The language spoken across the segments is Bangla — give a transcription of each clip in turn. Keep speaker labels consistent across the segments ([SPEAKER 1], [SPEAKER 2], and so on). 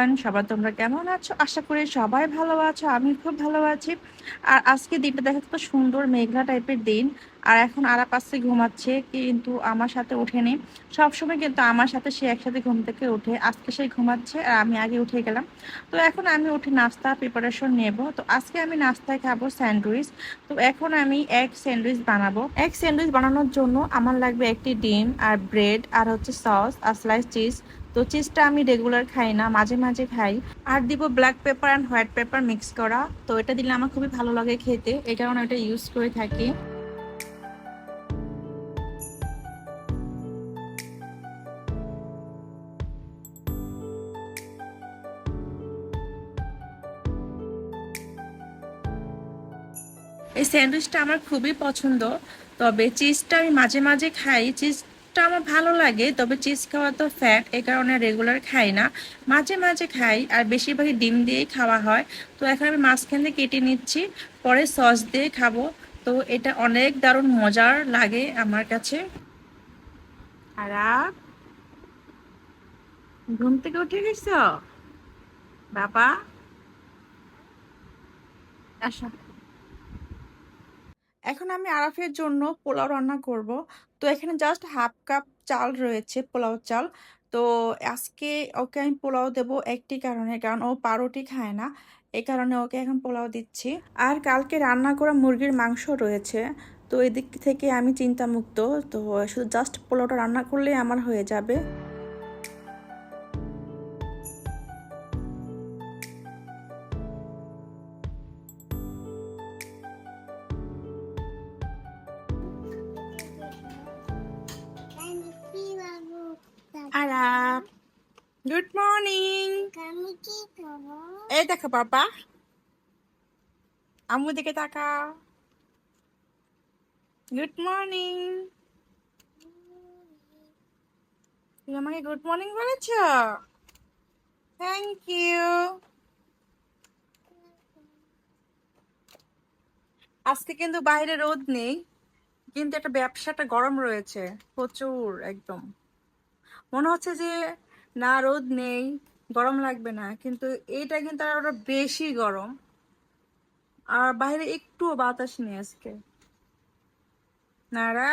[SPEAKER 1] এভরিওয়ান, সবাই তোমরা কেমন আছো? আশা করি সবাই ভালো আছো। আমি খুব ভালো আছি। আর আজকে দিনটা দেখা যাচ্ছে সুন্দর মেঘলা টাইপের দিন। আর এখন আরাপ আসছে ঘুমাচ্ছে, কিন্তু আমার সাথে ওঠেনি। সবসময় কিন্তু আমার সাথে সে একসাথে ঘুম থেকে ওঠে। আজকে সে ঘুমাচ্ছে আর আমি আগে উঠে গেলাম। তো এখন আমি উঠে নাস্তা প্রিপারেশন নেব। তো আজকে আমি নাস্তায় খাবো স্যান্ডউইচ। তো এখন আমি এগ স্যান্ডউইচ বানাবো। এগ স্যান্ডউইচ বানানোর জন্য আমার লাগবে একটি ডিম আর ব্রেড আর হচ্ছে সস আর স্লাইস চিজ। তো চিজটা আমি রেগুলার খাই না, মাঝে মাঝে খাই। আর দিব black pepper and white paper mix করা। তো এটা দিলে আমার খুবই ভালো লাগে খেতে, এই কারণে এটা ইউজ করে থাকি। এই স্যান্ডউইচটা আমার খুবই পছন্দ। তবে চিজটা আমি মাঝে মাঝে খাই। চিজটা আমার ভালো লাগে, তবে চিজ খাওয়া তো ফ্যাট, এই কারণে রেগুলার খাই না, মাঝে মাঝে খাই। আর বেশিরভাগই ডিম দিয়েই খাওয়া হয়। তো এখন আমি মাঝখান দিয়ে কেটে নিচ্ছি, পরে সস দিয়ে খাবো। তো এটা অনেক দারুণ মজার লাগে আমার কাছে। আর ঘুম থেকে উঠে গেছ বাবা? আসো। এখন আমি আরাফের জন্য পোলাও রান্না করব। তো এখানে জাস্ট হাফ কাপ চাল রয়েছে, পোলাও চাল। তো আজকে ওকে আমি পোলাও দেব একটি কারণে, কারণ ও পাউরুটি খায় না, এই কারণে ওকে এখন পোলাও দিচ্ছি। আর কালকে রান্না করা মুরগির মাংস রয়েছে। তো এদিক থেকে আমি চিন্তামুক্ত। তো শুধু জাস্ট পোলাওটা রান্না করলেই আমার হয়ে যাবে। Araf, good morning. এই দেখো বাবা, আম্মু দিকে তাকাও। Good morning. তুমি আমাকে গুড মর্নিং বলেছ, থ্যাংক ইউ। আজকে কিন্তু বাইরে রোদ নেই, কিন্তু একটা ব্যবসাটা গরম রয়েছে প্রচুর একদম। মনে হচ্ছে যে না রোদ নেই, গরম লাগবে না, কিন্তু এইটা কিন্তু আরো বেশি গরম। আর বাইরে একটুও বাতাস নেই আজকে। নারা,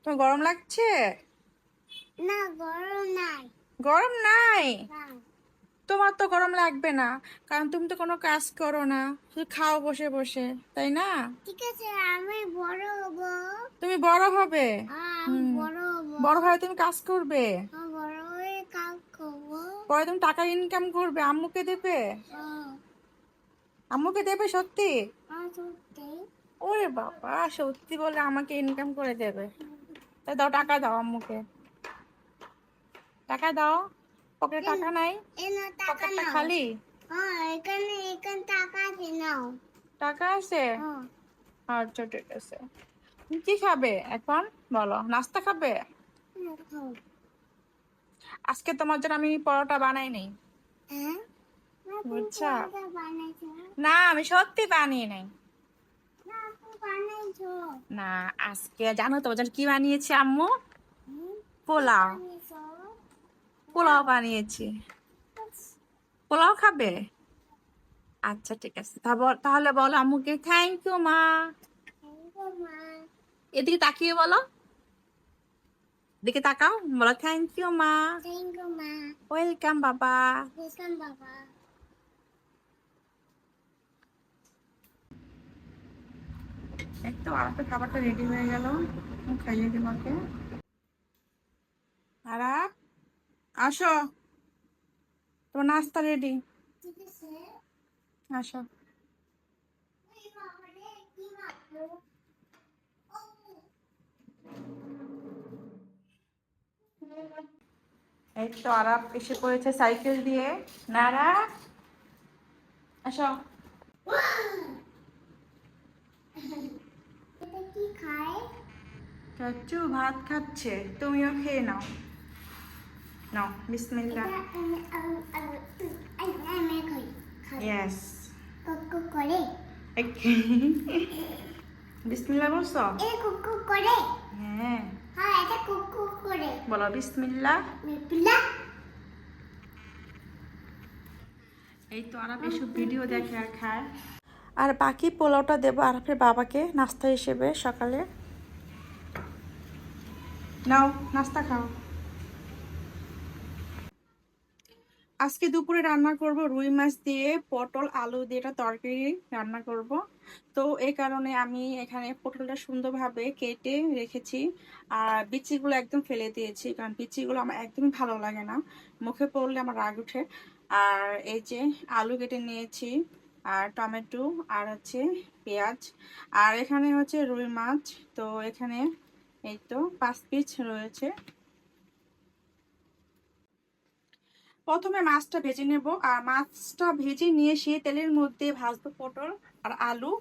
[SPEAKER 1] তোমার গরম লাগছে?
[SPEAKER 2] না, গরম নাই।
[SPEAKER 1] গরম নাই?
[SPEAKER 2] না।
[SPEAKER 1] তোমার তো গরম লাগবে না, কারণ তুমি তো কোনো কাজ করো না, শুধু খাও বসে বসে, তাই না?
[SPEAKER 2] ঠিক আছে, আমি বড় হব।
[SPEAKER 1] তুমি বড় হবে?
[SPEAKER 2] আমি বড় হব।
[SPEAKER 1] বড় হয়ে তুমি কাজ করবে,
[SPEAKER 2] আমি বড় হয়ে কাজ করব।
[SPEAKER 1] পরে তুমি টাকা ইনকাম করবে, আম্মুকে দেবে। আম্মুকে দেবে সত্যি?
[SPEAKER 2] সত্যি।
[SPEAKER 1] ওরে বাবা, সত্যি বলে আমাকে ইনকাম করে দেবে? তাই দাও, টাকা দাও আম্মুকে, টাকা দাও। পকেটে টাকা নাই?
[SPEAKER 2] টাকা
[SPEAKER 1] পকেটটা
[SPEAKER 2] নাও।
[SPEAKER 1] খালি?
[SPEAKER 2] এখানে এখানে টাকা আছে, নাও।
[SPEAKER 1] টাকা আছে? আচ্ছা ঠিক আছে। তুমি কি খাবে এখন বলো? নাস্তা খাবে? আজকে তোমার জন্য আমি পরোটা বানাই নাই, বুঝছো? না, আমি সত্যি বানিয়ে নাই। না, আজকে জানো তোমার জন্য কি বানিয়েছি আম্মু? পোলাও। পোলাও বানিয়েছি। পোলাও খাবে? আচ্ছা ঠিক আছে, তাহলে বলো আম্মুকে থ্যাংক ইউ মা। এদিকে তাকিয়ে বলো, দিকে তাকাও, বলো থ্যাংক ইউ মা। ওয়েলকাম বাবা। একটু আরাফের খাবারটা রেডি হয়ে গেল, খাইয়ে দিব ওকে। আরাফ, আসো, তোমার নাস্তা রেডি, আসো। এই তো আরাফ এসে পড়েছে সাইকেল দিয়ে। নারা, আসো।
[SPEAKER 2] কি খায়?
[SPEAKER 1] চাচু ভাত খাচ্ছে, তুমিও খেয়ে নাও। নাও, বিসমিল্লাহ।
[SPEAKER 2] আমি খাই।
[SPEAKER 1] ইয়েস।
[SPEAKER 2] কুকু করে।
[SPEAKER 1] বিসমিল্লাহ বলছো?
[SPEAKER 2] এ কুকু করে।
[SPEAKER 1] হ্যাঁ।
[SPEAKER 2] হ্যাঁ, এটা কুকু করে।
[SPEAKER 1] বলো বিসমিল্লাহ।
[SPEAKER 2] বিসমিল্লাহ।
[SPEAKER 1] এই তো আরব এসব ভিডিও দেখে আর খায়। আর বাকি পোলাওটা দেবো আরফের বাবাকে নাস্তা হিসেবে সকালে। নাও নাস্তা খাও। আজকে দুপুরে রান্না করব রুই মাছ দিয়ে পটল আলু দিয়ে একটা তরকারি রান্না করব। তো এই কারণে আমি এখানে পটলটা সুন্দরভাবে কেটে রেখেছি আর বিচিগুলো একদম ফেলে দিয়েছি, কারণ বিচিগুলো আমার একদমই ভালো লাগে না, মুখে পড়লে আমার রাগ উঠে। আর এই যে আলু কেটে নিয়েছি আর টমেটো আর হচ্ছে পেঁয়াজ, আর এখানে হচ্ছে রুই মাছ। তো এখানে এই তো 5 পিস রয়েছে। প্রথমে মাছটা ভেজে নেব, আর মাছটা ভেজে নিয়ে সে তেলের মধ্যে ভাজবো পটল আর আলু।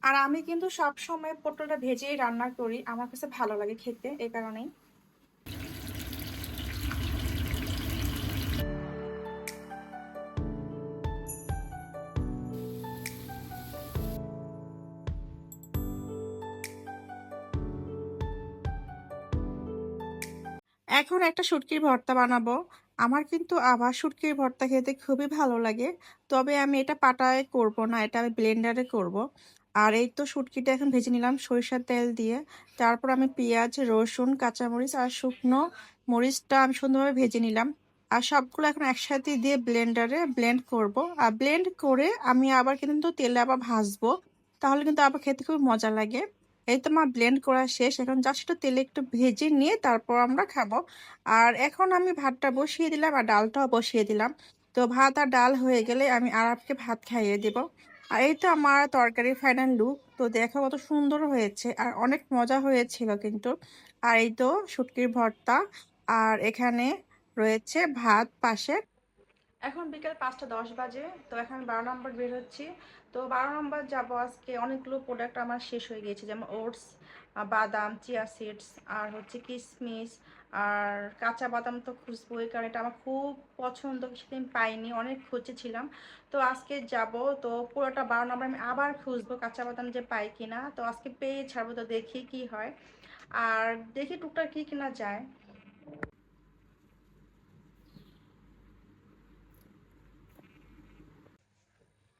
[SPEAKER 1] আর আমি কিন্তু সব সময় পটলটা ভেজেই রান্না করি, আমার কাছে ভালো লাগে খেতে, এই কারণেই। এখন একটা শুটকির ভর্তা বানাবো। আমার কিন্তু আবার শুটকির ভর্তা খেতে খুবই ভালো লাগে, তবে আমি এটা পাটায় করব না, এটা আমি ব্লেন্ডারে করব। আর এই তো শুটকিটা এখন ভেজে নিলাম সরিষার তেল দিয়ে। তারপর আমি পেঁয়াজ রসুন কাঁচামরিচ আর শুকনো মরিচটা আমি সুন্দরভাবে ভেজে নিলাম। আর সবগুলো এখন একসাথে দিয়ে ব্লেন্ডারে ব্লেন্ড করব। আর ব্লেন্ড করে আমি আবার কিন্তু তেলে আবার ভাজবো, তাহলে কিন্তু আবার খেতে খুব মজা লাগে। এই তো আমার ব্লেন্ড করা শেষ, এখন জাস্ট একটু তেলে একটু ভেজে নিয়ে তারপর আমরা খাবো। আর এখন আমি ভাতটা বসিয়ে দিলাম আর ডালটাও বসিয়ে দিলাম। তো ভাত আর ডাল হয়ে গেলে আমি আরবকে ভাত খাইয়ে দেব। আর এই তো আমার তরকারির ফাইনাল লুক, তো দেখো কত সুন্দর হয়েছে আর অনেক মজা হয়েছিল কিন্তু। আর এই তো শুটকির ভর্তা, আর এখানে রয়েছে ভাত পাশে। এখন বিকেল 5টা 10 বাজে, তো এখন 12 নম্বর বের হচ্ছি। তো 12 নম্বর যাব আজকে। অনেকগুলো প্রোডাক্ট আমার শেষ হয়ে গিয়েছে, যেমন ওটস, বাদাম, চিয়া সিডস আর হচ্ছে কিশমিশ আর কাঁচা বাদাম তো খুঁজবোই, কারণ এটা আমার খুব পছন্দ, সেদিন পাইনি, অনেক খুঁজেছিলাম। তো আজকে যাব, তো পুরোটা 12 নম্বর আমি আবার খুঁজবো কাঁচা বাদাম যে পাই কিনা। তো আজকে পেয়ে ছাড়বো, তো দেখি কি হয়। আর দেখি টুকটাক কি কিনা যায়।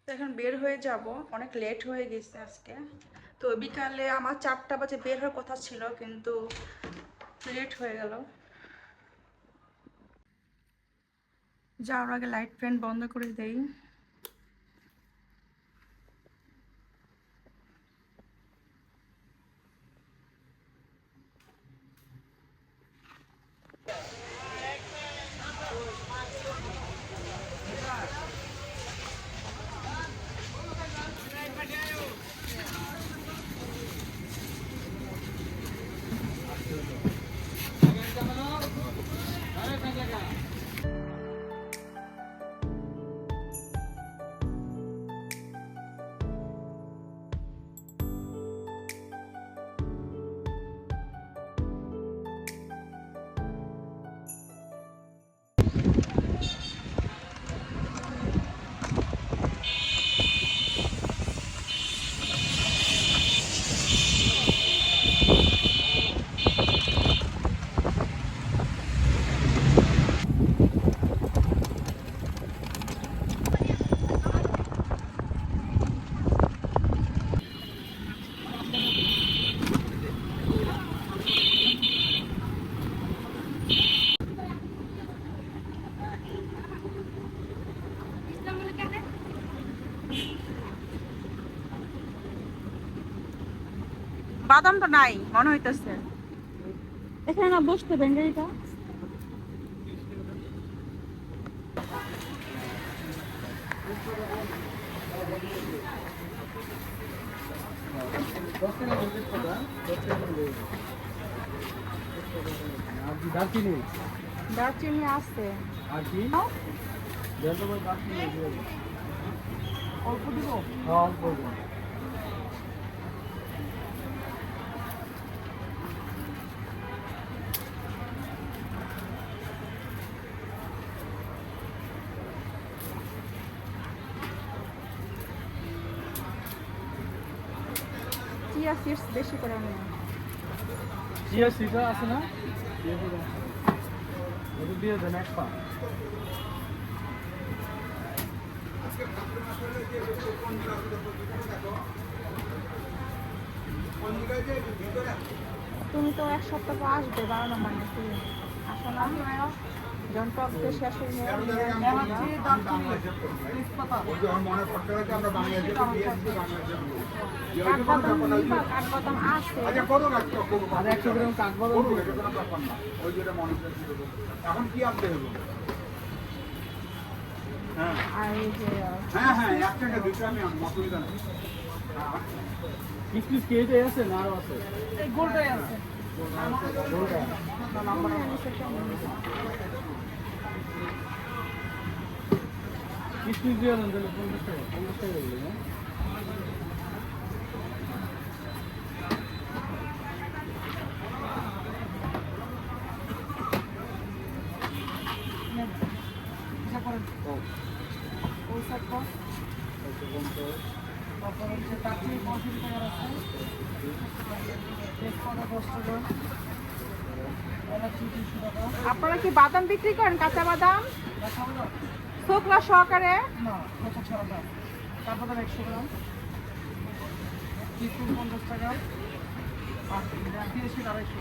[SPEAKER 1] তো এখন বের হয়ে যাব, অনেক লেট হয়ে গেছে আজকে। তো বিকালে আমার 4টা বাজে বের হওয়ার কথা ছিল, কিন্তু লেট হয়ে গেল। যাওয়ার আগে লাইট ফ্যান বন্ধ করে দেই। বাদাম তো নাই মনে হইতেছে, এখানে না বসতে বেঙ্গাইটা। দারচিনি আছে অল্প দিব। চিয়া সিডস বেশি করে নেব।
[SPEAKER 3] চিয়া সিডস আছে না? ওটা দিয়ে দেন এক পা।
[SPEAKER 1] তুমি তো এক সপ্তাহ পর আসবে 12 নম্বর নাকি আসো না যখন টক দিয়ে শেষ হয়ে কাঠবাদাম আছে
[SPEAKER 4] এখন কি আপনি
[SPEAKER 1] আর এই যে
[SPEAKER 4] হ্যাঁ হ্যাঁ এক টাকা দুটো আমি অসুবিধা নেই
[SPEAKER 3] কিসমিস কি এটাই আছে না আরো আছে?
[SPEAKER 1] এই গোলটাই আছে
[SPEAKER 3] কিসমিস দিয়ে দেন তাহলে 50 টাকা 50 টাকা দিলে না?
[SPEAKER 1] আপনারা কি বাদাম বিক্রি করেন কাঁচা বাদাম শুকনো সহকারে
[SPEAKER 3] না, কত ছাড়া দাম? কাঠবাদাম 100 গ্রাম, কিসমিস 50 টাকা, আর দিয়েছি 250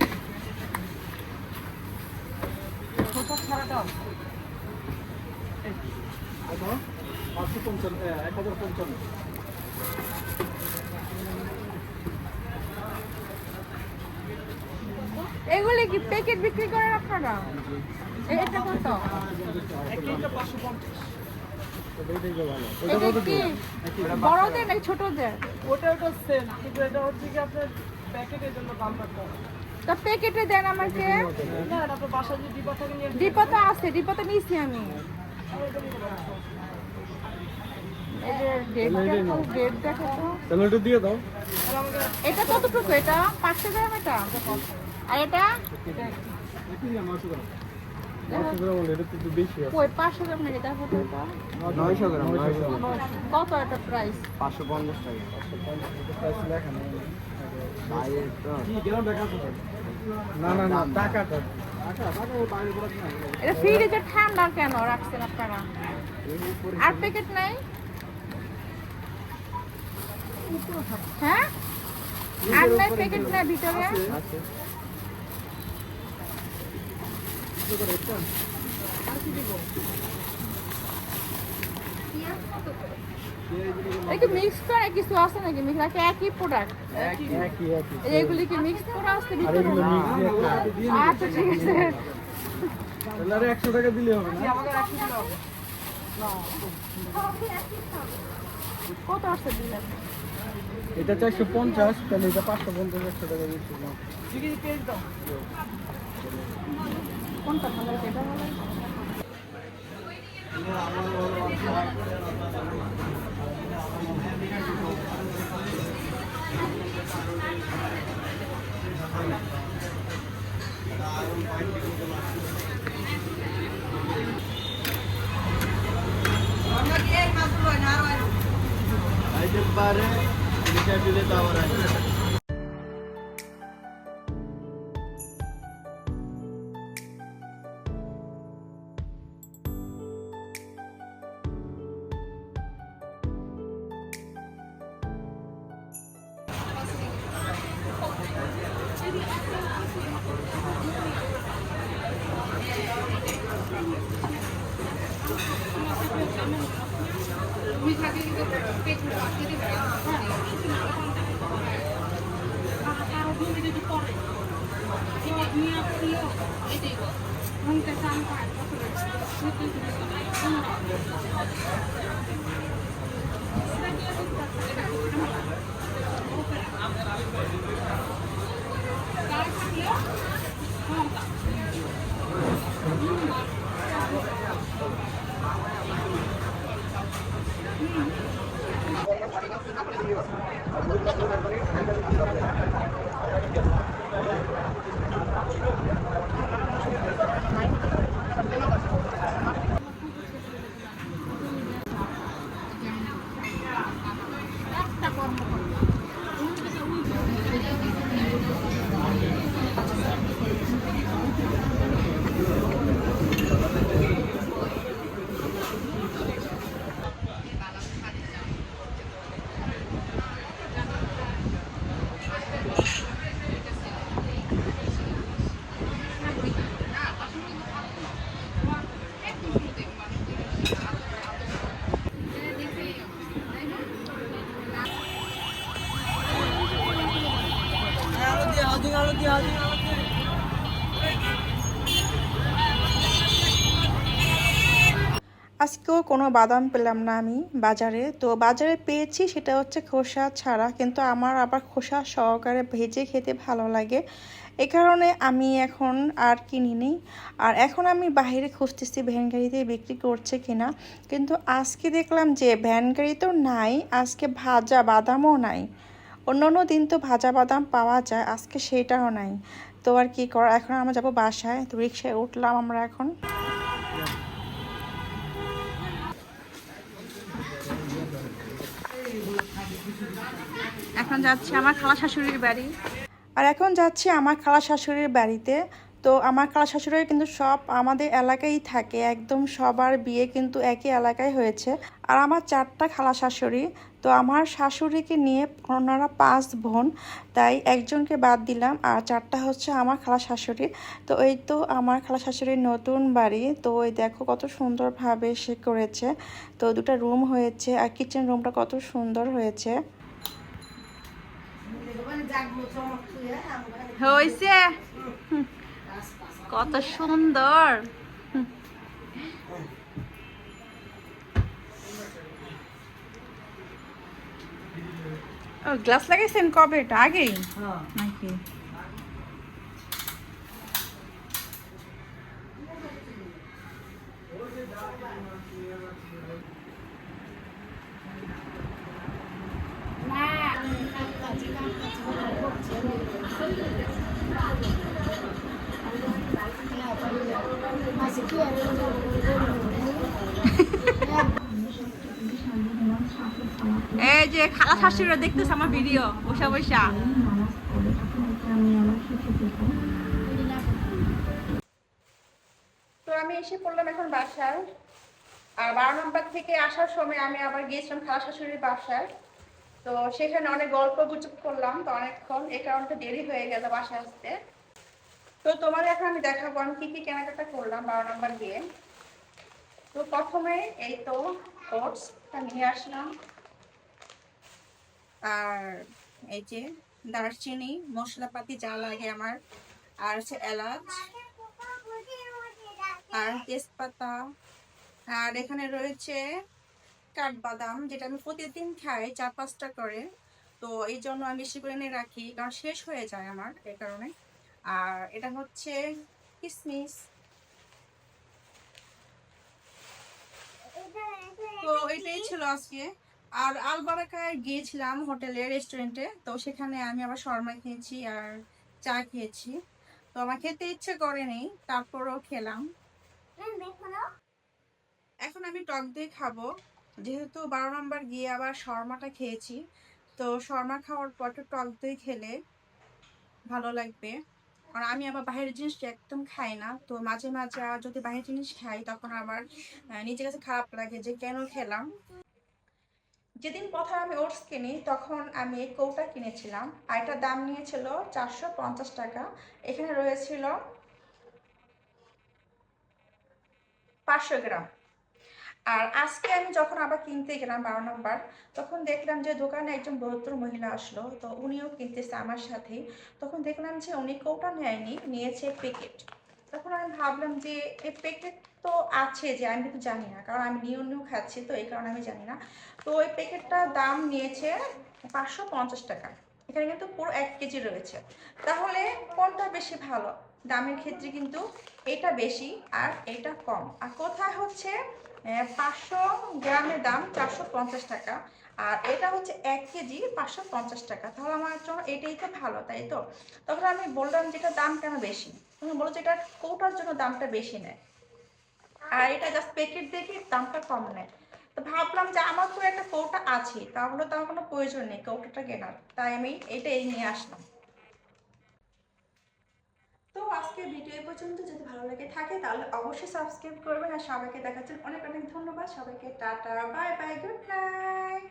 [SPEAKER 3] ছোট ছাড়া দাম এই 1055
[SPEAKER 1] এগুলি কি প্যাকেট বিক্রি করেন আপনারা এটা কত
[SPEAKER 3] একটা 550
[SPEAKER 1] এটা কি বড়দের নাকি ছোটদের
[SPEAKER 3] ওটা সেম, কিন্তু এটা হচ্ছে কি আপনার প্যাকেটের জন্য দাম রাখতে হবে।
[SPEAKER 1] তা প্যাকেটে দেন আমাকে
[SPEAKER 3] না, এটা আপনার বাসায় যে ডিব্বা থাকে নিয়ে
[SPEAKER 1] ডিপা তো আছে ডিপা তো নিয়েছি আমি ডেট দেখো তো
[SPEAKER 3] তাহলে এটা দিয়ে দাও।
[SPEAKER 1] এটা কতটুকু এটা 500 গ্রাম এটা আর এটা
[SPEAKER 3] একটু দিয়ে 900 গ্রাম। 900 গ্রাম হলে এটা তো একটু বেশি আছে।
[SPEAKER 1] কই 500 গ্রাম নাকি দেখো তো এটা
[SPEAKER 3] 900 গ্রাম, 900 গ্রাম।
[SPEAKER 1] কত এটা প্রাইস
[SPEAKER 3] 550 টাকা। 550 প্রাইস লেখা নেই। কি গ্রাম দেখা আছে? না না না, টাকাটা টাকা ওই বাইরে পড়া না।
[SPEAKER 1] এটা ফ্রিজে ঠান্ডা কেন রাখছেন আপনারা আর প্যাকেট নাই হ্যাঁ আর নাই প্যাকেট নাই ভিতরে
[SPEAKER 3] আছে।
[SPEAKER 1] এটা মিক্স করে কিছু আছে নাকি মিক্স নাকি একই প্রোডাক্ট
[SPEAKER 3] একই।
[SPEAKER 1] এইগুলি কি মিক্স করা আছে
[SPEAKER 3] আর
[SPEAKER 1] ভিতরে
[SPEAKER 3] এগুলো মিক্স দিয়ে
[SPEAKER 1] আচ্ছা ঠিক আছে
[SPEAKER 3] তাহলে আর 100 টাকা দিলে হবে না?
[SPEAKER 1] কত আছে দিলেন
[SPEAKER 3] এটা 450, তাহলে এটা 550 100 টাকা দিচ্ছি না।
[SPEAKER 1] কোনটা ভালো লাগে এটা ভালো লাগে?
[SPEAKER 3] আইতে পারে এটা দিলে তো আবার আসবে।
[SPEAKER 1] আজকেও কোনো বাদাম পেলাম না আমি বাজারে, তো বাজারে পেয়েছি সেটা হচ্ছে খোসা ছাড়া, কিন্তু আমার আবার খোসা সহকারে ভেজে খেতে ভালো লাগে, এ কারণে আমি এখন আর কিনিনি। আর এখন আমি বাইরে খুঁজতেছি ভ্যান গাড়িতে বিক্রি করছে কিনা, কিন্তু আজকে দেখলাম যে ভ্যান গাড়ি তো নাই, আজকে ভাজা বাদামও নাই। অন্য দিন তো ভাজা বাদাম পাওয়া যায়, আজকে সেটাও নাই। তো আর কি করা, এখন আমরা যাবো বাসায়। তো রিক্সায় উঠলাম আমরা এখন। এখন যাচ্ছি আমার খালা শাশুড়ির বাড়ি। আর এখন যাচ্ছি আমার খালা শাশুড়ির বাড়িতে। তো আমার খালা শাশুড়ি কিন্তু সব আমাদের এলাকায় থাকে, একদম সবার বিয়ে কিন্তু একই এলাকায় হয়েছে। আর আমার 4টা খালা শাশুড়ি, তো আমার শাশুড়িকে নিয়ে ওনারা 5 বোন, তাই একজনকে বাদ দিলাম, আর 4টা হচ্ছে আমার খালা শাশুড়ি। তো এই তো আমার খালা শাশুড়ির নতুন বাড়ি, তো ওই দেখো কত সুন্দরভাবে সে করেছে। তো 2টা রুম হয়েছে, আর কিচেন রুমটা কত সুন্দর হয়েছে। হয়েছে কত সুন্দর। গ্লাস লাগাইছেন কবে, এটা আগেই নাকি? এই যে খালা শাশুড়িরা দেখতেছে আমার ভিডিও বসা বসা। তো আমি এসে পড়লাম এখন বাসায়। আর 12 নম্বর থেকে আসার সময় আমি আবার গিয়েছিলাম খালা শাশুড়ির বাসায়। তো সেখানে অনেক গল্প গুজব করলাম, তো অনেকক্ষণ, এই কারণে দেরি হয়ে গেল বাসায় আসতে। তো তোমার এখন আমি দেখাবো আমি কি কি কেনাকাটা করলাম 12 নম্বর গিয়ে। তো প্রথমে এই তো ওটসটা নিয়ে আসলাম, আর এই যে দারচিনি, মশলাপাতি যা লাগে আমার, আর হচ্ছে এলাচ আর তেজপাতা, আর এখানে রয়েছে কাঠবাদাম, যেটা আমি প্রতিদিন খাই 4-5টা করে। তো এই জন্য আমি বেশি করে এনে রাখি, কারণ শেষ হয়ে যায় আমার, এই কারণে। আর এটা হচ্ছে কিশমিশ। তো এটাই ছিল আজকে। আর আলবারাকায় গিয়েছিলাম হোটেলে, রেস্টুরেন্টে, তো সেখানে আমি আবার শর্মা খেয়েছি আর চা খেয়েছি। তো আমার খেতে ইচ্ছে করেনি, তারপরেও খেলাম। এখন আমি টক দই খাবো, যেহেতু 12 নম্বর গিয়ে আবার শর্মাটা খেয়েছি। তো শর্মা খাওয়ার পর একটু টক দই খেলে ভালো লাগবে। আর আমি আবার বাইরের জিনিস একদম খাই না, তো মাঝে মাঝে যদি বাইরের জিনিস খাই তখন আবার নিজের কাছে খারাপ লাগে যে কেন খেলাম। যেদিন প্রথমে আমি ওটস কিনি তখন আমি এই কৌটা কিনেছিলাম, আর এটার দাম নিয়েছিল 450 টাকা। এখানে রয়েছিল 500 গ্রাম। আর আজকে আমি যখন আবার কিনতে গেলাম 12 নম্বর, তখন দেখলাম যে দোকানে একজন ভদ্র মহিলা আসলো, তো উনিও কিনতেছে আমার সাথেই। তখন দেখলাম যে উনি কৌটা নেয়নি, নিয়েছে প্যাকেট। তখন আমি ভাবলাম যে এই প্যাকেট তো আছে, যে আমি কিন্তু জানি না, কারণ আমি নিউ খাচ্ছি, তো এই কারণে আমি জানি না। তো ওই প্যাকেটটার দাম নিয়েছে 550 টাকা। এখানে কিন্তু পুরো 1 কেজি রয়েছে। তাহলে কোনটা বেশি ভালো? দামের ক্ষেত্রে কিন্তু এটা বেশি আর এটা কম। আর কোথায় হচ্ছে 500 গ্রামের দাম 450 টাকা, আর এটা হচ্ছে 1 কেজি 550 টাকা। তাহলে আমার জন্য এটাই তো ভালো, তাই তো? তখন আমি বললাম যে এটার দাম কেন বেশি? তখন বললো যে এটা কৌটার জন্য দামটা বেশি নেয়, আর এটা জাস্ট প্যাকেট দেখে দামটা কম নেয়। তো ভাবলাম যে আমার তো একটা কৌটা আছে, তাহলে তো আমার কোনো প্রয়োজন নেই কৌটাটা কেনার, তাই আমি এটাই নিয়ে আসলাম। তো আজকের ভিডিও এই পর্যন্ত, যদি ভালো লাগে থাকে তাহলে অবশ্যই সাবস্ক্রাইব করবেন। আর সবাইকে দেখার জন্য অনেক অনেক ধন্যবাদ। সবাইকে tata, bye bye, good night.